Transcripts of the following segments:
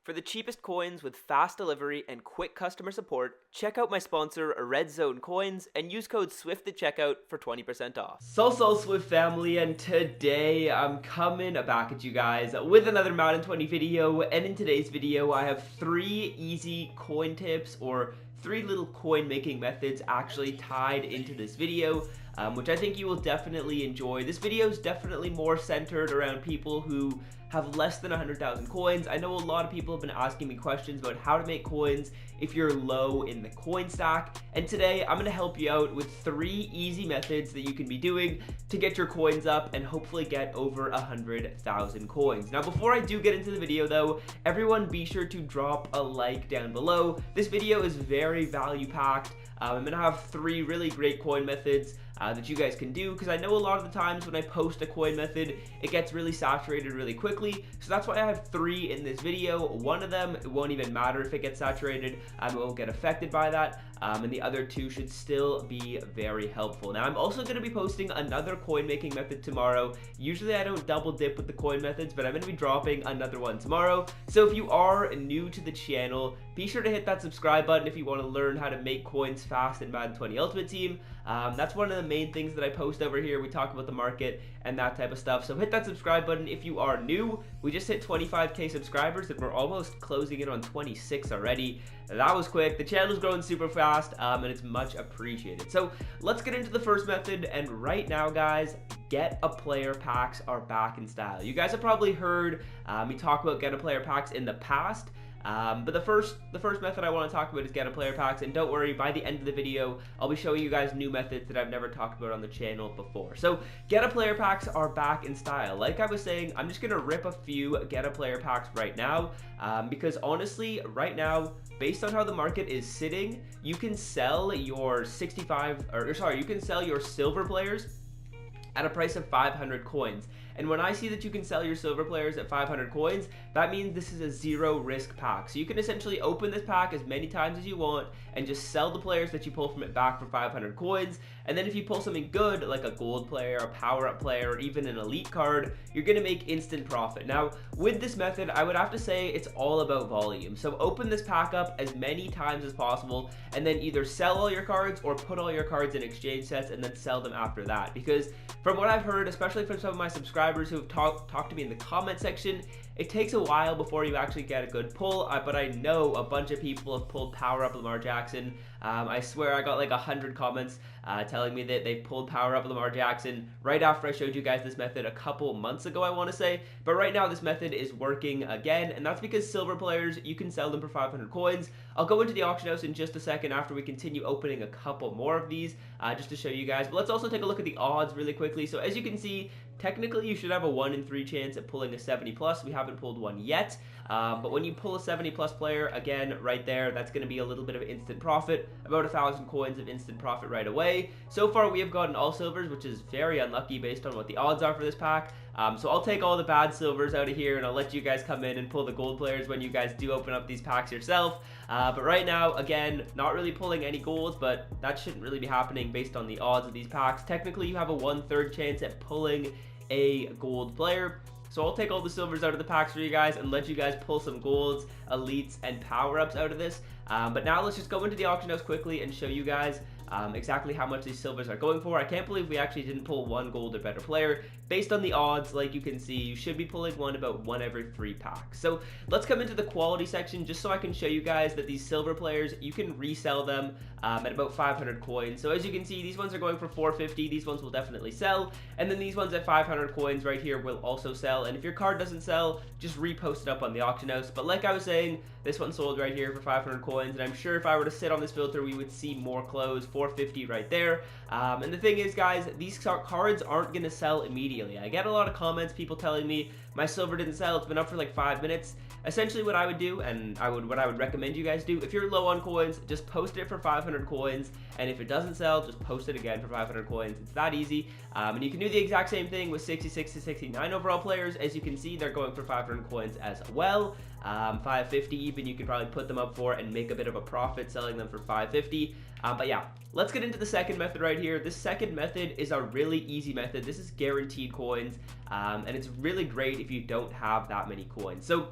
For the cheapest coins with fast delivery and quick customer support, check out my sponsor, Red Zone Coins, and use code SWIFT at checkout for 20% off. So Swift family, and today I'm coming back at you guys with another Madden 20 video, and in today's video I have 3 easy coin tips, or 3 little coin making methods actually tied into this video, which I think you will definitely enjoy. This video is definitely more centered around people who have less than 100,000 coins. I know a lot of people have been asking me questions about how to make coins if you're low in the coin stack, and today I'm going to help you out with 3 easy methods that you can be doing to get your coins up and hopefully get over 100,000 coins. Now before I do get into the video though, everyone be sure to drop a like down below. This video is very value packed. I'm going to have 3 really great coin methods that you guys can do, because I know a lot of the times when I post a coin method it gets really saturated really quickly, so that's why I have 3 in this video. One of them, it won't even matter if it gets saturated, it won't get affected by that, and the other 2 should still be very helpful. Now I'm also going to be posting another coin making method tomorrow. Usually I don't double dip with the coin methods, but I'm going to be dropping another one tomorrow. So if you are new to the channel, be sure to hit that subscribe button if you want to learn how to make coins fast in Madden 20 Ultimate Team. That's one of the main things that I post over here. We talk about the market and that type of stuff, so hit that subscribe button if you are new. We just hit 25k subscribers and we're almost closing in on 26 already. That was quick. The channel's growing super fast, and it's much appreciated. So let's get into the first method, and right now guys, get a player packs are back in style. You guys have probably heard me talk about get a player packs in the past. But the first method I want to talk about is get a player packs, and don't worry, by the end of the video I'll be showing you guys new methods that I've never talked about on the channel before. So get a player packs are back in style. Like I was saying, I'm just gonna rip a few get a player packs right now, because honestly right now, based on how the market is sitting, you can sell your you can sell your silver players at a price of 500 coins. And when I see that you can sell your silver players at 500 coins, that means this is a zero risk pack. So you can essentially open this pack as many times as you want and just sell the players that you pull from it back for 500 coins. And then if you pull something good, like a gold player, a power up player, or even an elite card, you're gonna make instant profit. Now, with this method, I would have to say it's all about volume. So open this pack up as many times as possible, and then either sell all your cards or put all your cards in exchange sets and then sell them after that. Because from what I've heard, especially from some of my subscribers who have talked to me in the comment section, it takes a while before you actually get a good pull, but I know a bunch of people have pulled power up Lamar Jackson. I swear I got like 100 comments telling me that they pulled power up Lamar Jackson right after I showed you guys this method a couple months ago, I want to say. But right now this method is working again, and that's because silver players, you can sell them for 500 coins. I'll go into the auction house in just a second after we continue opening a couple more of these, just to show you guys. But let's also take a look at the odds really quickly. So as you can see, technically you should have a 1 in 3 chance at pulling a 70 plus. We haven't pulled one yet, but when you pull a 70 plus player, again right there, that's going to be a little bit of instant profit, about 1,000 coins of instant profit right away. So far we have gotten all silvers, which is very unlucky based on what the odds are for this pack. So I'll take all the bad silvers out of here and I'll let you guys come in and pull the gold players when you guys do open up these packs yourself. But right now, again, not really pulling any golds, but that shouldn't really be happening based on the odds of these packs. Technically you have a 1/3 chance at pulling a gold player. So I'll take all the silvers out of the packs for you guys and let you guys pull some golds, elites, and power-ups out of this. But now let's just go into the auction house quickly and show you guys exactly how much these silvers are going for. I can't believe we actually didn't pull 1 gold or better player. Based on the odds, like you can see, you should be pulling about 1 every 3 packs. So let's come into the quality section just so I can show you guys that these silver players, you can resell them at about 500 coins. So as you can see, these ones are going for 450. These ones will definitely sell. And then these ones at 500 coins right here will also sell. And if your card doesn't sell, just repost it up on the auction house. But like I was saying, this one sold right here for 500 coins. And I'm sure if I were to sit on this filter, we would see more close, 450 right there. And the thing is, guys, these cards aren't going to sell immediately. I get a lot of comments, people telling me my silver didn't sell, it's been up for like 5 minutes. Essentially what I would do, and what I would recommend you guys do, if you're low on coins, just post it for 500 coins, and if it doesn't sell, just post it again for 500 coins. It's that easy. And you can do the exact same thing with 66 to 69 overall players. As you can see, they're going for 500 coins as well. 550 even, you could probably put them up for and make a bit of a profit selling them for 550. But yeah, let's get into the second method right here. This second method is a really easy method. This is guaranteed coins, and it's really great if you don't have that many coins. So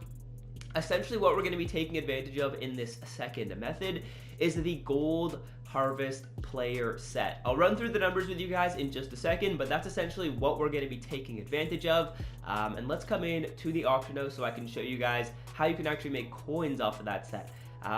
Essentially what we're going to be taking advantage of in this second method is the gold harvest player set. I'll run through the numbers with you guys in just a second, but that's essentially what we're going to be taking advantage of. And let's come in to the auction house so I can show you guys how you can actually make coins off of that set.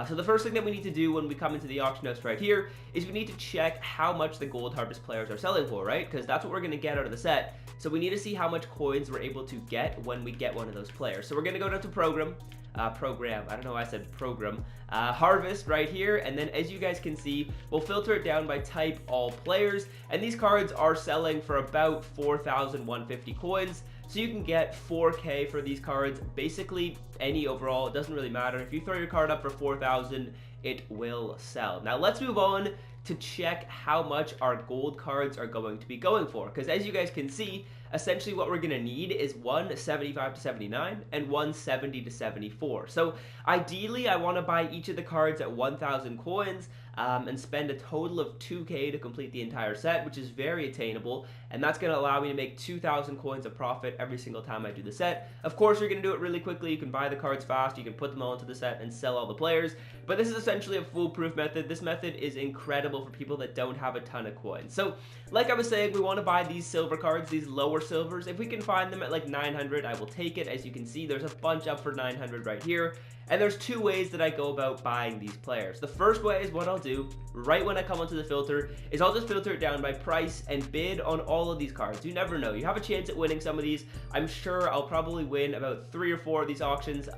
So the first thing that we need to do when we come into the auction house right here is we need to check how much the gold harvest players are selling for, right? Because that's what we're going to get out of the set. So we need to see how much coins we're able to get when we get one of those players. So we're going to go down to program, I don't know why I said program, harvest right here, and then as you guys can see, we'll filter it down by type, all players, and these cards are selling for about 4,150 coins. So you can get 4K for these cards, basically any overall, it doesn't really matter. If you throw your card up for 4,000, it will sell. Now let's move on to check how much our gold cards are going to be going for, because as you guys can see, essentially what we're going to need is 175 to 79 and 170 to 74. So ideally I want to buy each of the cards at 1,000 coins and spend a total of 2K to complete the entire set, which is very attainable, and that's going to allow me to make 2,000 coins of profit every single time I do the set. Of course, you're going to do it really quickly. You can buy the cards fast, you can put them all into the set and sell all the players, but this is essentially a foolproof method. This method is incredible for people that don't have a ton of coins. So like I was saying, we want to buy these silver cards, these lower silvers. If we can find them at like 900, I will take it. As you can see, there's a bunch up for 900 right here. And there's two ways that I go about buying these players. The first way is what I'll do right when I come onto the filter is I'll just filter it down by price and bid on all of these cards. You never know. You have a chance at winning some of these. I'm sure I'll probably win about 3 or 4 of these auctions.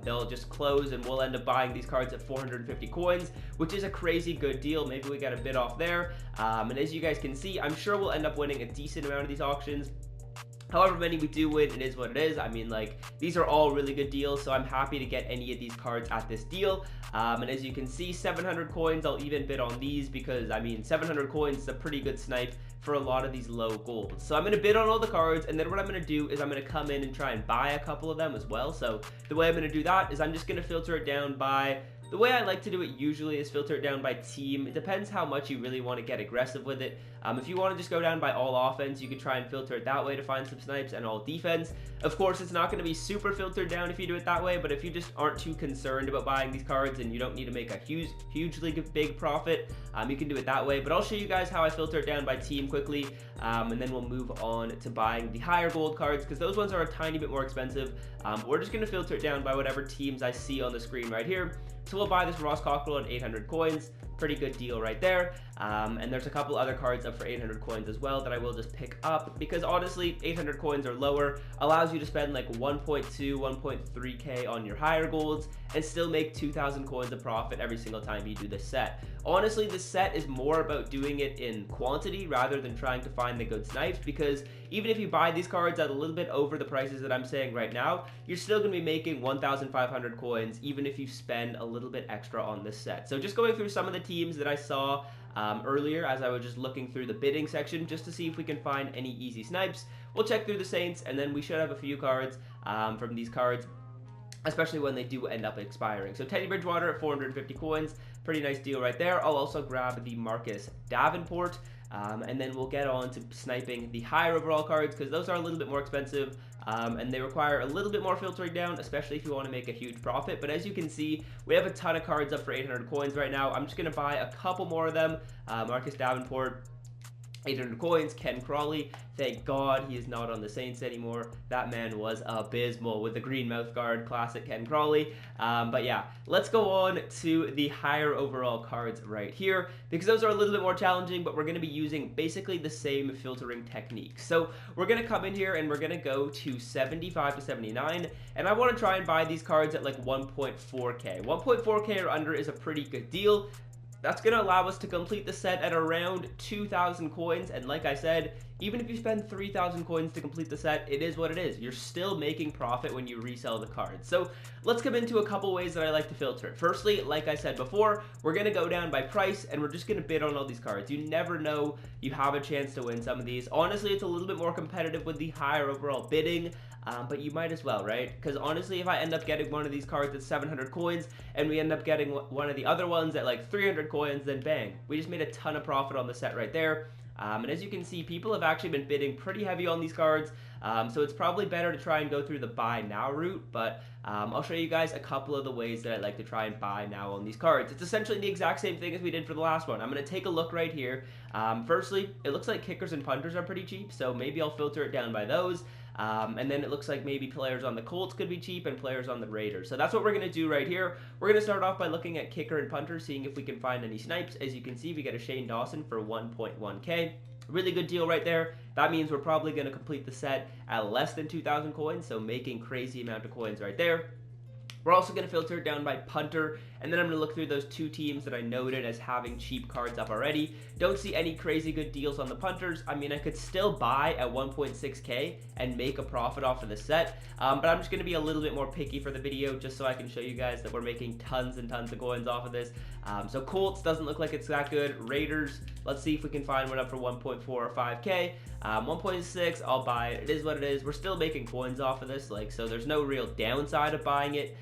They'll just close and we'll end up buying these cards at 450 coins, which is a crazy good deal. Maybe we got a bid off there. And as you guys can see, I'm sure we'll end up winning a decent amount of these auctions. However many we do win, it is what it is. I mean, like, these are all really good deals, so I'm happy to get any of these cards at this deal. And as you can see, 700 coins, I'll even bid on these because, I mean, 700 coins is a pretty good snipe for a lot of these low golds. So I'm going to bid on all the cards, and then what I'm going to do is I'm going to come in and try and buy a couple of them as well. So the way I'm going to do that is I'm just going to filter it down by... The way I like to do it usually is filter it down by team. It depends how much you really want to get aggressive with it. If you want to just go down by all offense, you could try and filter it that way to find some snipes, and all defense. Of course, it's not going to be super filtered down if you do it that way, but if you just aren't too concerned about buying these cards and you don't need to make a hugely big profit, you can do it that way. But I'll show you guys how I filter it down by team quickly, and then we'll move on to buying the higher gold cards because those ones are a tiny bit more expensive. We're just going to filter it down by whatever teams I see on the screen right here. So we'll buy this Ross Cockrell at 800 coins. Pretty good deal right there. And there's a couple other cards up for 800 coins as well that I will just pick up because honestly 800 coins or lower allows you to spend like 1.2 1.3k on your higher golds and still make 2,000 coins of profit every single time you do this set. Honestly, this set is more about doing it in quantity rather than trying to find the good snipes, because even if you buy these cards at a little bit over the prices that I'm saying right now, you're still going to be making 1,500 coins even if you spend a little bit extra on this set. So just going through some of the teams that I saw earlier as I was just looking through the bidding section just to see if we can find any easy snipes. We'll check through the Saints and then we should have a few cards from these cards, especially when they do end up expiring. So Teddy Bridgewater at 450 coins, pretty nice deal right there. I'll also grab the Marcus Davenport, and then we'll get on to sniping the higher overall cards because those are a little bit more expensive and they require a little bit more filtering down, especially if you want to make a huge profit. But as you can see, we have a ton of cards up for 800 coins right now. I'm just going to buy a couple more of them. Marcus Davenport, 800 coins. Ken Crawley, thank God he is not on the Saints anymore. That man was abysmal with the green mouth guard, classic Ken Crawley. But yeah, let's go on to the higher overall cards right here because those are a little bit more challenging, but we're going to be using basically the same filtering technique. So we're going to come in here and we're going to go to 75 to 79, and I want to try and buy these cards at like 1.4k. 1.4k or under is a pretty good deal. That's going to allow us to complete the set at around 2,000 coins, and like I said, even if you spend 3,000 coins to complete the set, it is what it is. You're still making profit when you resell the cards. So let's come into a couple ways that I like to filter it. Firstly, like I said before, we're going to go down by price, and we're just going to bid on all these cards. You never know, you have a chance to win some of these. Honestly, it's a little bit more competitive with the higher overall bidding, but you might as well, right? Because honestly, if I end up getting one of these cards at 700 coins and we end up getting one of the other ones at like 300 coins, then bang, we just made a ton of profit on the set right there. And as you can see, people have actually been bidding pretty heavy on these cards. So it's probably better to try and go through the buy now route, but I'll show you guys a couple of the ways that I like to try and buy now on these cards. It's essentially the exact same thing as we did for the last one. I'm going to take a look right here. Firstly, it looks like kickers and punters are pretty cheap, so maybe I'll filter it down by those. And then it looks like maybe players on the Colts could be cheap and players on the Raiders. So that's what we're going to do right here. We're going to start off by looking at kicker and punter, seeing if we can find any snipes. As you can see, we get a Shane Dawson for 1.1k. Really good deal right there. That means we're probably going to complete the set at less than 2,000 coins, so making crazy amount of coins right there. We're also going to filter it down by punter, and then I'm going to look through those two teams that I noted as having cheap cards up already. Don't see any crazy good deals on the punters. I mean, I could still buy at 1.6k and make a profit off of the set, but I'm just going to be a little bit more picky for the video just so I can show you guys that we're making tons and tons of coins off of this. So Colts doesn't look like it's that good. Raiders, let's see if we can find one up for 1.4 or 5k. 1.6, I'll buy it. It is what it is. We're still making coins off of this, so there's no real downside of buying it.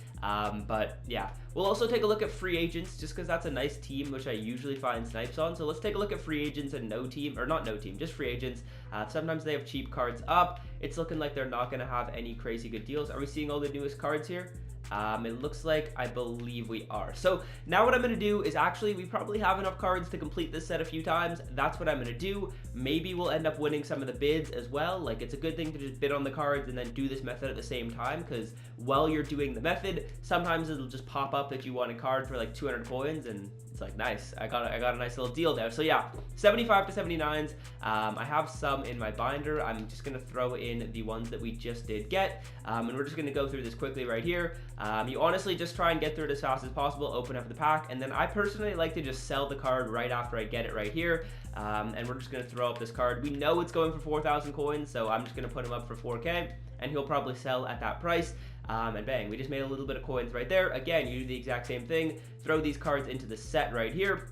But yeah, we'll also take a look at free agents just because that's a nice team which I usually find snipes on. So let's take a look at free agents and no team, or not no team, just free agents. Sometimes they have cheap cards up. It's looking like they're not going to have any crazy good deals. Are we seeing all the newest cards here? It looks like I believe we are. So now what I'm going to do is actually we probably have enough cards to complete this set a few times. That's what I'm going to do. Maybe we'll end up winning some of the bids as well. Like, it's a good thing to just bid on the cards and then do this method at the same time, because while you're doing the method, sometimes it'll just pop up that you want a card for like 200 coins and it's like, nice, I got a nice little deal there. So yeah, 75 to 79s. I have some in my binder. I'm just going to throw in the ones that we just did get, and we're just going to go through this quickly right here. You honestly just try and get through it as fast as possible, open up the pack, and then I personally like to just sell the card right after I get it right here. And we're just going to throw up this card. We know it's going for 4,000 coins, so I'm just going to put him up for 4k, and he'll probably sell at that price. And bang, we just made a little bit of coins right there. Again, you do the exact same thing. Throw these cards into the set right here,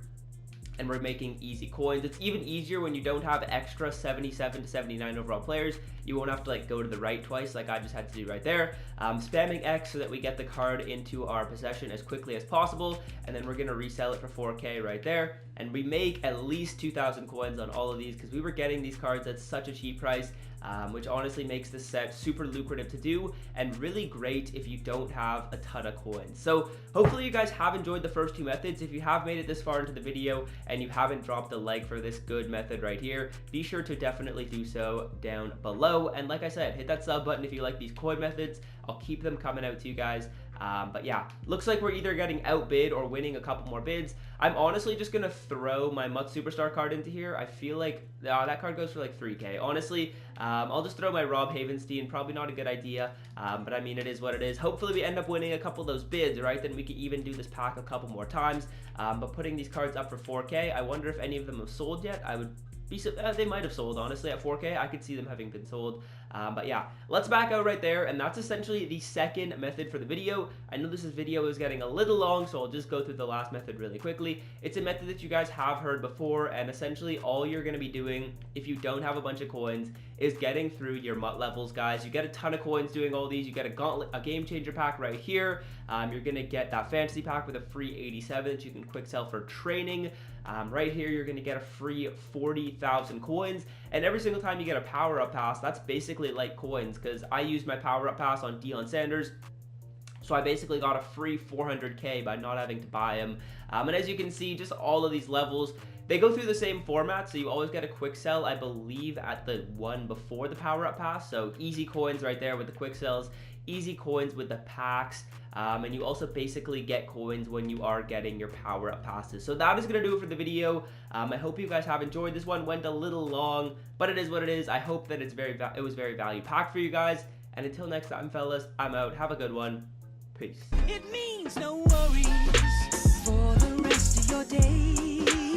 and we're making easy coins. It's even easier when you don't have extra 77 to 79 overall players. You won't have to like go to the right twice like I just had to do right there. Spamming X so that we get the card into our possession as quickly as possible, and then we're gonna resell it for 4k right there, and we make at least 2,000 coins on all of these because we were getting these cards at such a cheap price. Which honestly makes this set super lucrative to do and really great if you don't have a ton of coins. So hopefully you guys have enjoyed the first two methods. If you have made it this far into the video and you haven't dropped a like for this good method right here, be sure to definitely do so down below. And like I said, hit that sub button if you like these coin methods. I'll keep them coming out to you guys. But yeah, looks like we're either getting outbid or winning a couple more bids. I'm honestly just going to throw my Mutt Superstar card into here. I feel like that card goes for like 3k. Honestly, I'll just throw my Rob Havenstein. Probably not a good idea, but I mean, it is what it is. Hopefully we end up winning a couple of those bids, right? Then we can even do this pack a couple more times. But putting these cards up for 4k, I wonder if any of them have sold yet. I would they might have sold, honestly, at 4k. I could see them having been sold. But yeah, let's back out right there, and that's essentially the second method for the video. I know this video is getting a little long, so I'll just go through the last method really quickly. It's a method that you guys have heard before, and essentially all you're going to be doing if you don't have a bunch of coins is getting through your Mutt levels, guys. You get a ton of coins doing all these. You get a gauntlet, a game changer pack right here. You're going to get that fantasy pack with a free 87 that you can quick sell for training. Right here, you're going to get a free 40,000 coins, and every single time you get a power-up pass, that's basically like coins, because I used my power-up pass on Deion Sanders, so I basically got a free 400k by not having to buy him. And as you can see, just all of these levels, they go through the same format, so you always get a quick sell, I believe, at the one before the power-up pass, so easy coins right there with the quick sells, easy coins with the packs, and you also basically get coins when you are getting your power-up passes. So that is going to do it for the video. I hope you guys have enjoyed. This one went a little long, but it is what it is. I hope that it was very value-packed for you guys, and until next time, fellas, I'm out. Have a good one. Peace. It means no worries for the rest of your day.